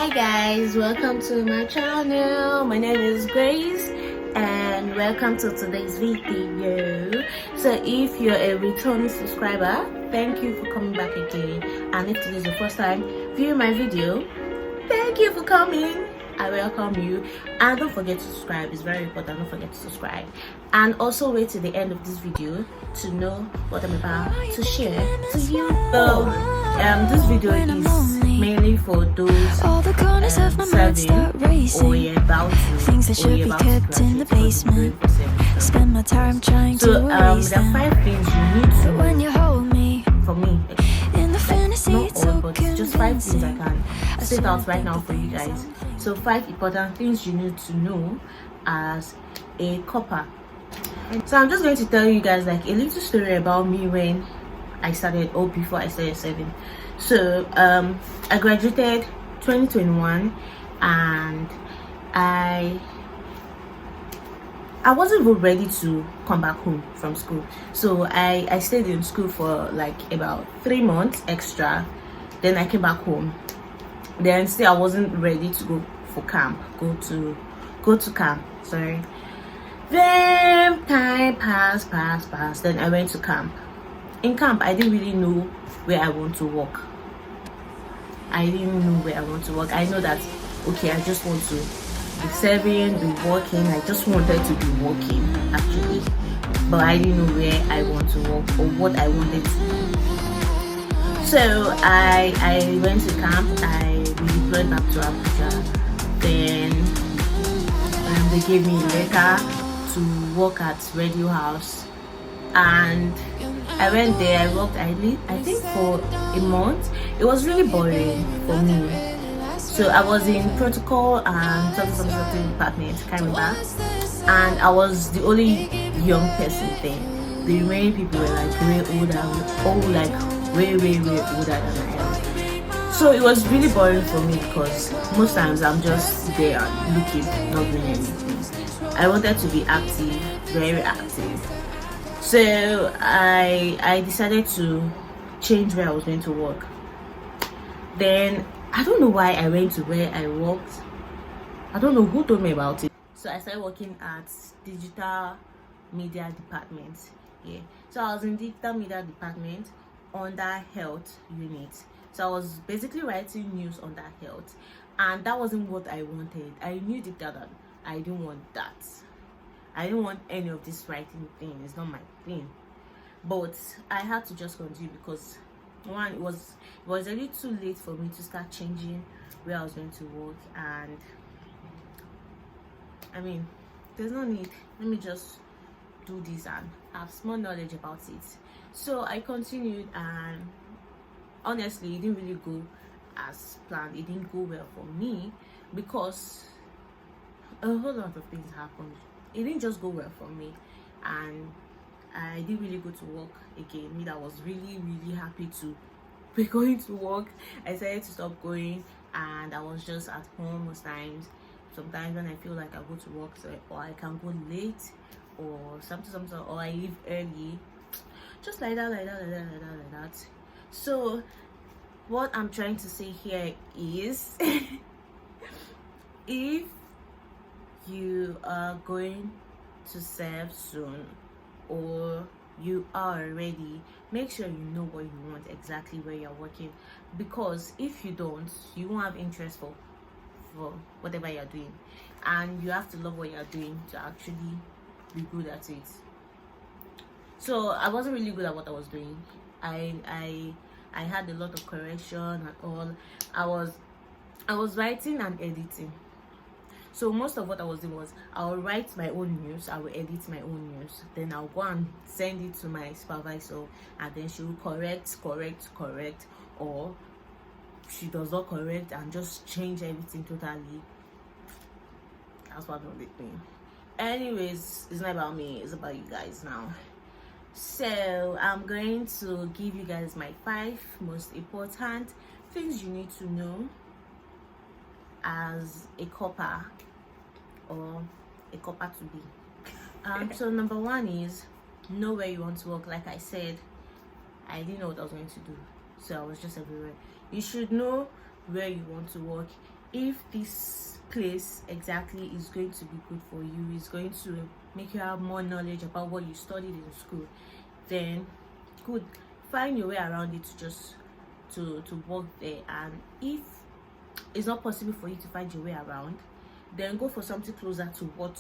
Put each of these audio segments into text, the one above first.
Hi guys, welcome to my channel. My name is Grace and welcome to today's video. So if you're a returning subscriber, thank you for coming back again, and if this is your first time viewing my video, thank you for coming. I welcome you, and don't forget to subscribe. It's very important. Don't forget to subscribe, and also wait till the end of this video to know what I'm about to share to you. So this video is mainly for those serving or you're about to, things that should be kept in the basement. Spend my time trying to erase there are 5 things you need to when you hold me. For me, In the fantasy, not it's all, so but just 5 things I convincing. can set out right now for you guys. So 5 important things you need to know as a copper. So I'm just going to tell you guys like a little story about me when I started, or before I started serving. So I graduated 2021, and I wasn't even ready to come back home from school. So I stayed in school for like about 3 months extra. Then I came back home. Then still I wasn't ready to go for camp, go to camp, sorry. Then time passed. Then I went to camp. In camp, I didn't really know where I want to work. I know that, okay, I just want to be serving, be working. I just wanted to be working actually, but I didn't know where I want to work or what I wanted to do. So I went to camp. I deployed back to Abuja. Then they gave me a letter to work at Radio House, and I went there. I worked, I think for a month. It was really boring for me. So I was in protocol and something department, can't remember, and I was the only young person there. The remaining people were like way older, way older than I am. So it was really boring for me because most times I'm just there looking, not doing anything. I wanted to be active, very active. So I decided to change where I was going to work. Then I don't know why I went to where I worked. I don't know who told me about it. So I started working at digital media department. Yeah. So I was in digital media department under health unit. So I was basically writing news under health, and that wasn't what I wanted. I knew deep down that I didn't want that. I didn't want any of this writing thing. It's not my thing. But I had to just continue because one, it was a little too late for me to start changing where I was going to work, and I mean, there's no need. Let me just do this and have small knowledge about it. So I continued, and honestly, it didn't really go as planned. It didn't go well for me because a whole lot of things happened. It didn't just go well for me, and I didn't really go to work again. Me that was really happy to be going to work, I decided to stop going, and I was just at home most times. Sometimes when I feel like I go to work, so, or I can go late, or something, or I leave early, just like that. So what I'm trying to say here is if you are going to serve soon, or you are already, make sure you know what you want exactly where you're working, because if you don't, you won't have interest for whatever you're doing, and you have to love what you're doing to actually be good at it. So I wasn't really good at what I was doing. I had a lot of correction and all. I was writing and editing. So most of what I was doing was I'll write my own news, I will edit my own news, then I'll go and send it to my supervisor, and then she will correct, or she does not correct and just change everything totally. That's what I'm doing. Anyways, it's not about me, it's about you guys now. So I'm going to give you guys my 5 most important things you need to know as a copper, or a copper to be. So number 1 is know where you want to work. Like I said, I didn't know what I was going to do, so I was just everywhere. You should know where you want to work if this place exactly is going to be good for you, is going to make you have more knowledge about what you studied in school, then good, find your way around it to just to work there. And if it's not possible for you to find your way around, then go for something closer to what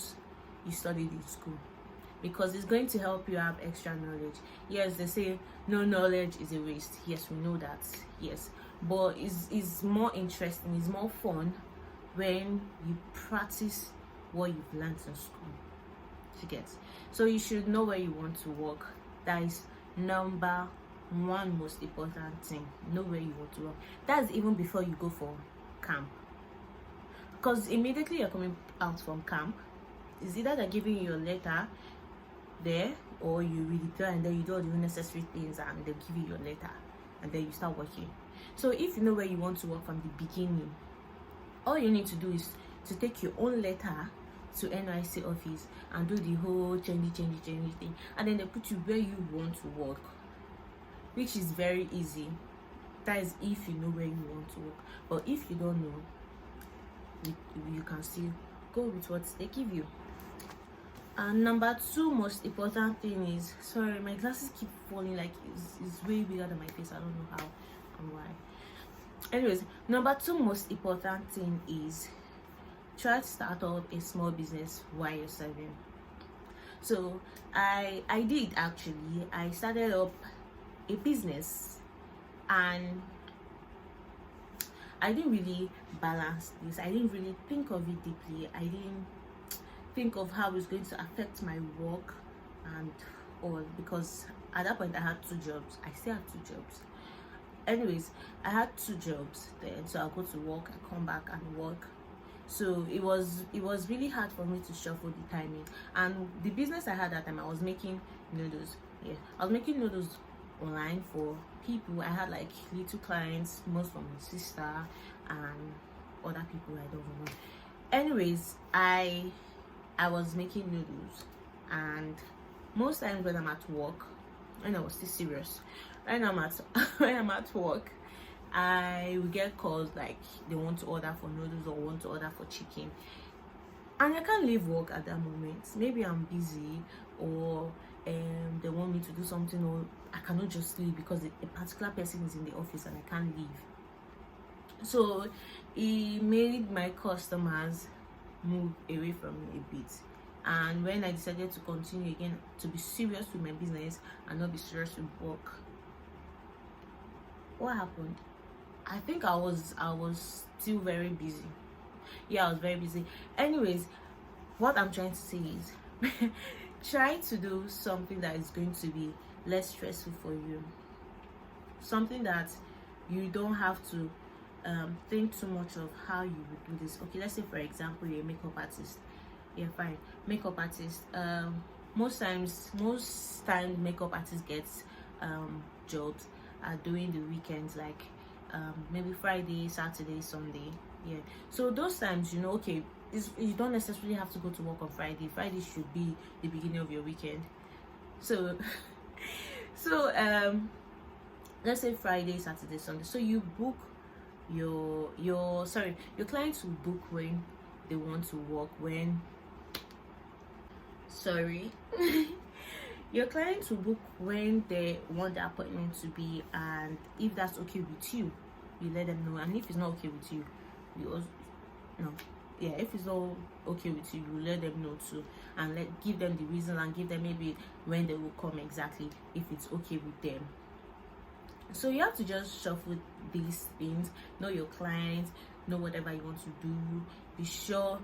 you studied in school, because it's going to help you have extra knowledge. Yes, they say no knowledge is a waste. Yes, we know that. Yes, but it's more interesting, it's more fun when you practice what you've learned in school. You get? So you should know where you want to work. That is number one most important thing. Know where you want to work. That's even before you go for camp, because immediately you're coming out from camp, is either they're giving you your letter there, or you read it and then you do all the necessary things and they give you your letter and then you start working. So if you know where you want to work from the beginning, all you need to do is to take your own letter to NYSC office and do the whole change thing, and then they put you where you want to work, which is very easy. That is if you know where you want to work. But if you don't know, you can still go with what they give you. And number two most important thing is, sorry, my glasses keep falling, like it's way bigger than my face. I don't know how and why. Anyways, number two most important thing is try to start up a small business while you're serving. So I did actually. I started up a business, and I didn't really balance this. I didn't really think of it deeply. I didn't think of how it's going to affect my work and all, because at that point I had 2 jobs. I still have 2 jobs. Anyways, I had 2 jobs then, so I go to work, I come back and work. So it was really hard for me to shuffle the timing. And the business I had that time, I was making noodles. Yeah, I was making noodles online for people. I had like little clients, most from my sister and other people I don't know. Anyways, I was making noodles, and most times when I'm at work, when I was still serious, when I'm at work, I will get calls like they want to order for noodles or want to order for chicken, and I can't leave work at that moment. Maybe I'm busy, or they want me to do something, or I cannot just leave because a particular person is in the office and I can't leave. So it made my customers move away from me a bit. And when I decided to continue again, to be serious with my business and not be serious with work, what happened? I think I was still very busy. Yeah, I was very busy. Anyways, what I'm trying to say is try to do something that is going to be less stressful for you, something that you don't have to think too much of how you would do this. Okay, let's say for example you're a makeup artist. Yeah, fine, makeup artist. Most times makeup artists gets jobs during the weekends, like maybe Friday, Saturday, Sunday. Yeah, so those times, you know, okay, you don't necessarily have to go to work on Friday. Friday should be the beginning of your weekend. So let's say Friday, Saturday, Sunday. So you book your clients will book when they want to work. Your clients will book when they want the appointment to be, and if that's okay with you, you let them know. And if it's not okay with you, if it's not okay with you, you let them know too, and give them the reason, and give them maybe when they will come exactly, if it's okay with them. So you have to just shuffle these things, know your clients, know whatever you want to do, be sure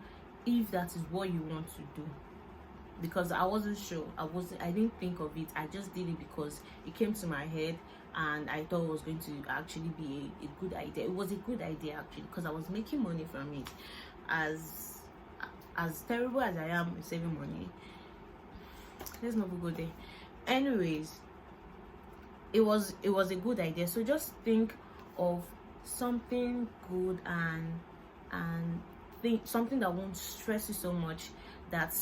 if that is what you want to do. Because I wasn't sure, I didn't think of it, I just did it because it came to my head and I thought it was going to actually be a good idea. It was a good idea actually, because I was making money from it. As terrible as I am in saving money, let's not go there. Anyways, it was a good idea. So just think of something good and think something that won't stress you so much, that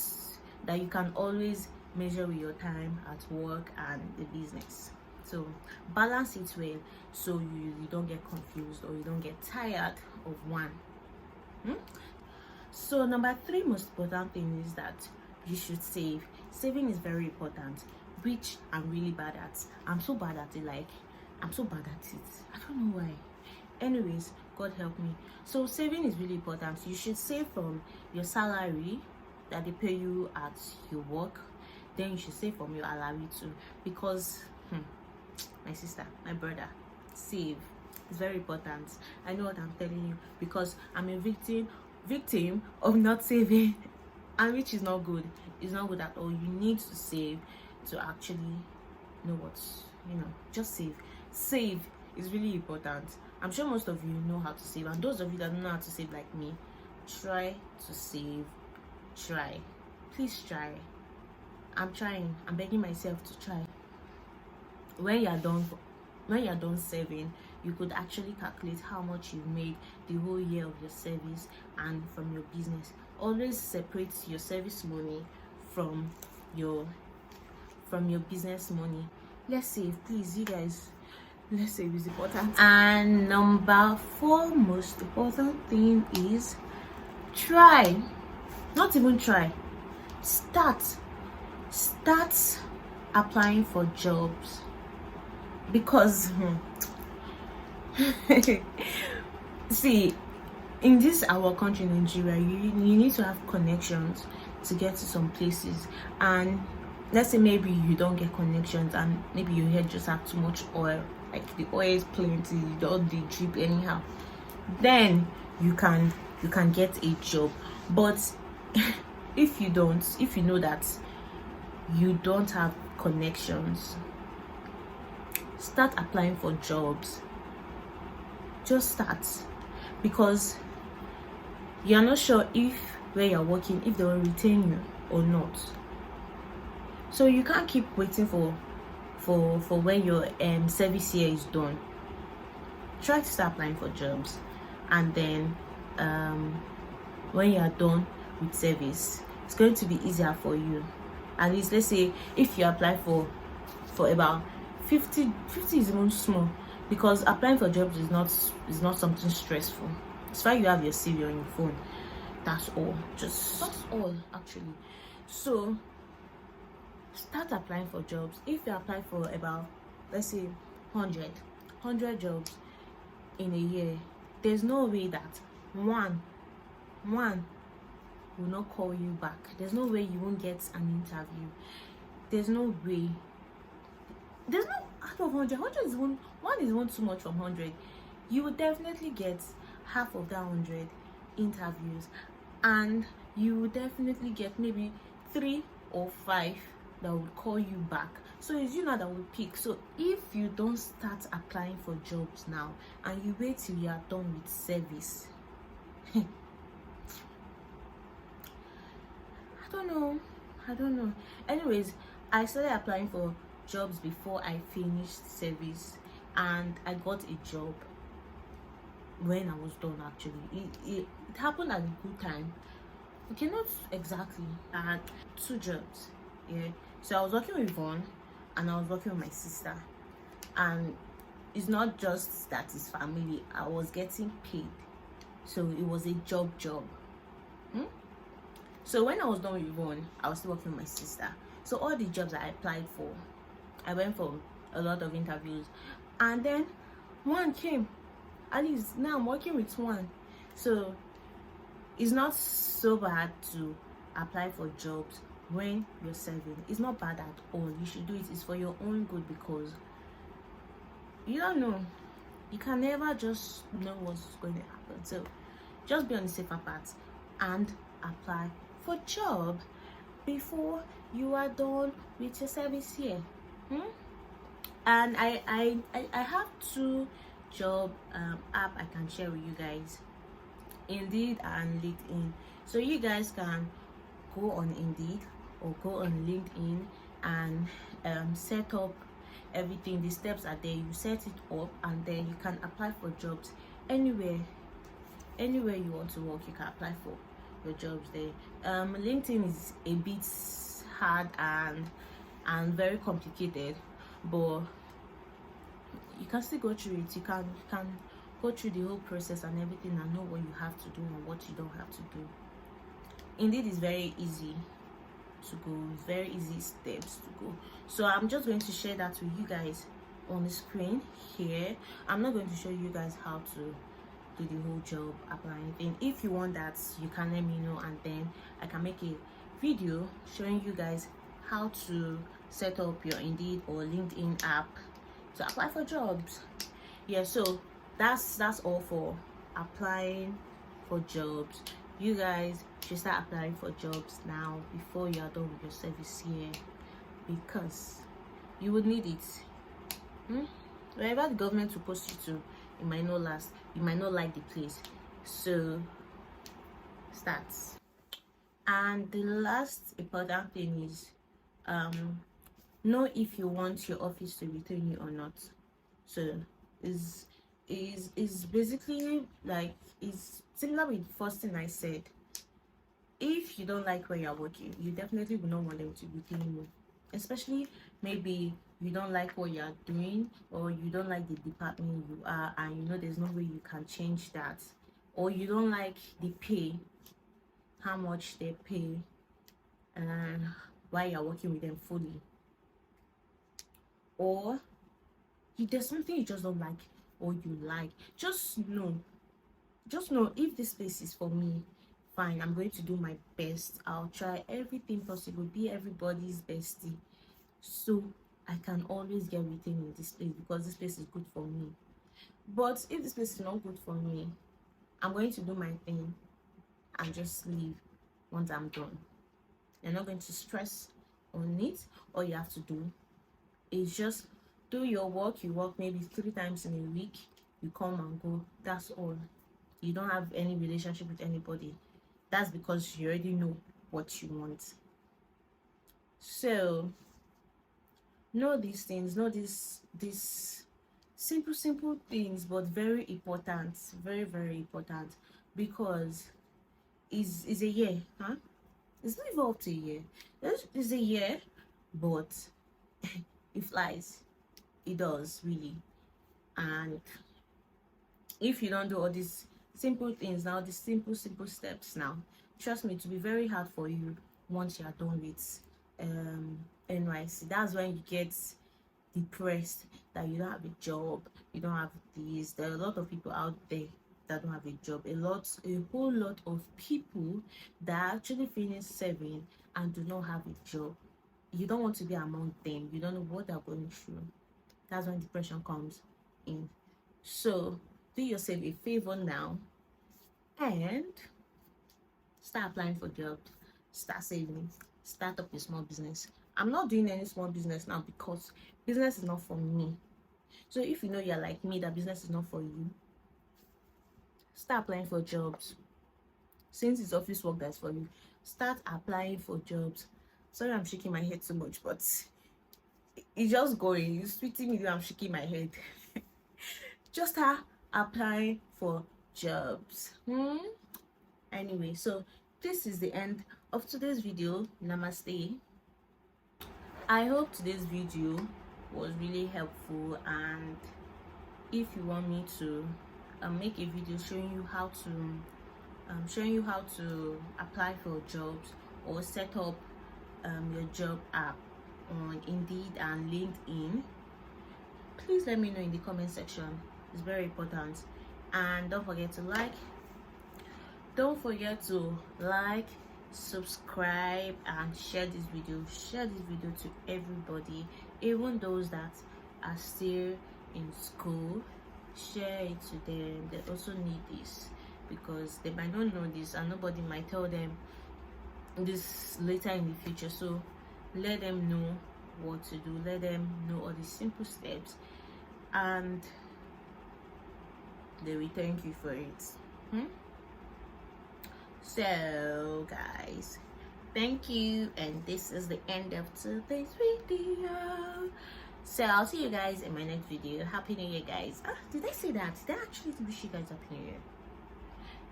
you can always measure with your time at work and the business. So balance it well, so you don't get confused or you don't get tired of one. So number 3 most important thing is that you should save. Saving is very important, which I'm really bad at. I'm so bad at it, like I'm so bad at it, I don't know why. Anyways, God help me. So saving is really important. You should save from your salary that they pay you at your work. Then you should save from your salary too, because my sister, my brother, save. It's very important. I know what I'm telling you, because I'm a victim of not saving, and which is not good. It's not good at all. You need to save to actually know what, just save is really important. I'm sure most of you know how to save, and those of you that don't know how to save like me, try to save. Please try. I'm trying. I'm begging myself to try. When you're done saving, you could actually calculate how much you made the whole year of your service and from your business. Always separate your service money from your business money. Let's save, please, you guys. Let's save is important. And number 4 most important thing is try. Not even try. Start applying for jobs, because see, in this our country, Nigeria, you need to have connections to get to some places. And let's say maybe you don't get connections, and maybe your head just have too much oil, like the oil is plenty, you don't drip anyhow, then you can get a job. But if you know that you don't have connections, start applying for jobs. Just start, because you're not sure if where you're working, if they will retain you or not. So you can't keep waiting for when your service year is done. Try to start applying for jobs, and then when you are done with service, it's going to be easier for you. At least, let's say if you apply for about 50 is even small, because applying for jobs is not something stressful. It's why you have your CV on your phone. That's all. That's all, actually. So start applying for jobs. If you apply for about, let's say, 100 jobs in a year, there's no way that one will not call you back. There's no way you won't get an interview. There's no way. There's no, out of 100 is one is one too much from 100. You will definitely get half of that 100 interviews, and you will definitely get maybe 3 or 5 that will call you back. So it's you now that will pick. So if you don't start applying for jobs now, and you wait till you are done with service, I don't know. Anyways, I started applying for jobs before I finished service, and I got a job when I was done. Actually, it happened at a good time. Okay, not exactly. I had 2 jobs. Yeah, so I was working with one, and I was working with my sister. And it's not just that it's family. I was getting paid, so it was a job. So when I was done with one, I was still working with my sister. So all the jobs I applied for, I went for a lot of interviews, and then one came. At least now I'm working with one. So it's not so bad to apply for jobs when you're serving. It's not bad at all. You should do it. It's for your own good, because you don't know. You can never just know what's going to happen. So just be on the safer part and apply for job before you are done with your service here. And I have 2 job app I can share with you guys, Indeed and LinkedIn. So you guys can go on Indeed or go on LinkedIn and set up everything. The steps are there. You set it up, and then you can apply for jobs anywhere you want to work. You can apply for your jobs there. LinkedIn is a bit hard and very complicated, but you can still go through it. You can go through the whole process and everything and know what you have to do and what you don't have to do. Indeed, it's very easy to go, very easy steps to go. So I'm just going to share that with you guys on the screen here. I'm not going to show you guys how to do the whole job applying thing. If you want that, you can let me know, and then I can make a video showing you guys how to set up your Indeed or LinkedIn app to apply for jobs. Yeah, so that's all for applying for jobs. You guys should start applying for jobs now before you are done with your service here, because you would need it. Wherever the government will post you to, it might not last, you might not like the place, so start. And the last important thing is know if you want your office to retain you or not. So is basically like, it's similar with the first thing I said. If you don't like where you're working, you definitely will not want them to retain you, especially maybe you don't like what you're doing, or you don't like the department you are and you know there's no way you can change that, or you don't like the pay, how much they pay, and why you're working with them fully, or there's something you just don't like or you like. Just know if this place is for me, fine, I'm going to do my best. I'll try everything possible, be everybody's bestie, so I can always get retained in this place because this place is good for me. But if this place is not good for me, I'm going to do my thing and just leave once I'm done. You're not going to stress on it. All you have to do is just do your work. You work maybe 3 times in a week, you come and go, that's all. You don't have any relationship with anybody. That's because you already know what you want. So know these things, know these simple things, but very important, very important, because is a year, it's not even up to a year. It's a year, but it flies. It does, really. And if you don't do all these simple things now, these simple steps now, trust me, it will be very hard for you once you are done with NYSC. That's when you get depressed that you don't have a job, you don't have this. There are a lot of people out there that don't have a job, a whole lot of people that are actually feeling serving and do not have a job. You don't want to be among them. You don't know what they're going through. That's when depression comes in. So do yourself a favor now and start applying for jobs, start saving, start up a small business. I'm not doing any small business now because business is not for me. So if you know you're like me, that business is not for you, start applying for jobs. Since it's office work that's for you, start applying for jobs. Sorry, I'm shaking my head so much, but it's just going. It's sweeting me. I'm shaking my head. Just start applying for jobs. Anyway, so this is the end of today's video. Namaste. I hope today's video was really helpful, and if you want me to make a video showing you how to apply for jobs or set up your job app on Indeed and LinkedIn, please let me know in the comment section. It's very important. And don't forget to like, subscribe, and share this video to everybody, even those that are still in school. Share it to them. They also need this, because they might not know this and nobody might tell them this later in the future. So let them know what to do, let them know all these simple steps, and they will thank you for it. So guys, thank you, and this is the end of today's video. So I'll see you guys in my next video. Happy New Year, guys. Did I say that? Did I actually wish you guys Happy New Year?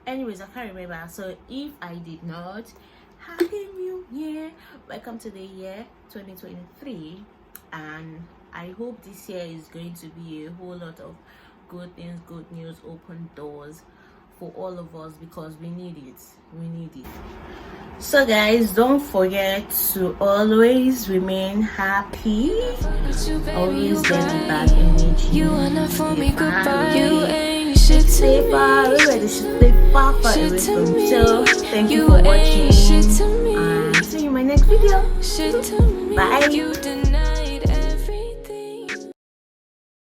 Anyways, I can't remember. So if I did not, Happy New Year. Welcome to the year 2023, and I hope this year is going to be a whole lot of good things, good news, open doors for all of us, because we need it. So guys, don't forget to always remain happy, always get the bad energy. You wanna for me goodbye. You ain't shit to Stay me. far away, stay far away Shit to from me. so thank you You for ain't watching, shit to me. and see you in my next video. Shit to me. Bye. You didn't